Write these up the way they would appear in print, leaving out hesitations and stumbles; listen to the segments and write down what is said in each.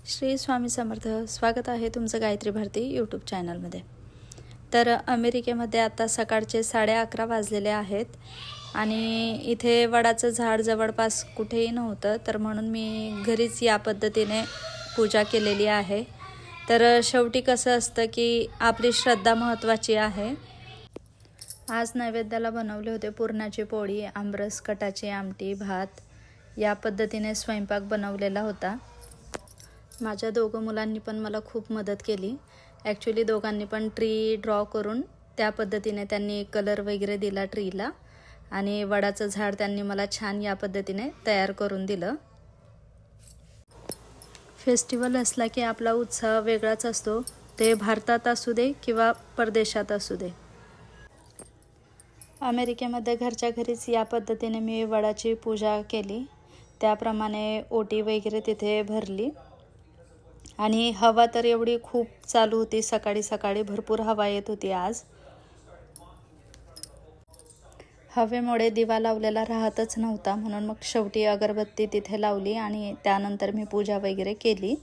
श्री स्वामी समर्थ. स्वागत आहे तुमचं गायत्री भारती यूट्यूब चॅनलमध्ये. तर अमेरिकेमध्ये आता सकाळचे 11:30 वाजलेले आहेत आणि इथे वडाचं झाड जवळपास कुठेही नव्हतं, तर म्हणून मी घरीच या पद्धतीने पूजा केलेली आहे. तर शेवटी कसं असतं की आपली श्रद्धा महत्त्वाची आहे. आज नैवेद्याला बनवले होते पुरणाची पोळी, आमरस, कटाची आमटी, भात. या पद्धतीने स्वयंपाक बनवलेला होता. माझ्या दोघं मुलांनी पण मला खूप मदत केली. ॲक्च्युली दोघांनी पण ट्री ड्रॉ करून त्या पद्धतीने त्यांनी कलर वगैरे दिला ट्रीला आणि वडाचं झाड त्यांनी मला छान या पद्धतीने तयार करून दिलं. फेस्टिवल असला की आपला उत्साह वेगळाच असतो, ते भारतात असू दे किंवा परदेशात असू दे. अमेरिकेमध्ये घरच्या घरीच या पद्धतीने मी वडाची पूजा केली. त्याप्रमाणे ओटी वगैरे तिथे भरली आणि हवा तर एवढी खूप चालू होती. सकाळी सकाळी भरपूर हवा येत होती. आज हवेमुळे दिवा लावलेला राहतच नव्हता, म्हणून मग शेवटी अगरबत्ती तिथे लावली आणि त्यानंतर मी पूजा वगैरे केली.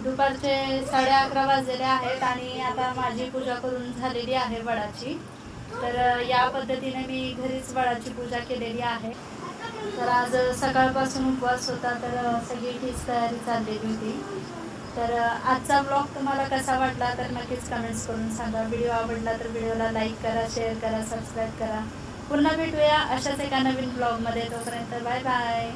दुपारचे 11:30 वाजलेले आहेत आणि आता माझी पूजा करून झालेली आहे वडाची. तर या पद्धतीने मी घरीच वडाची पूजा केलेली आहे. तर आज सकाळपासून उपवास होता, तर सगळी हीच तयारी चाललेली होती. तर आजचा ब्लॉग तुम्हाला कसा वाटला तर नक्कीच कमेंट्स करून सांगा. व्हिडिओ आवडला तर व्हिडिओला लाईक करा, शेअर करा, सबस्क्राईब करा. पुन्हा भेटूया अशाच एका नवीन ब्लॉगमध्ये. तोपर्यंत बाय बाय.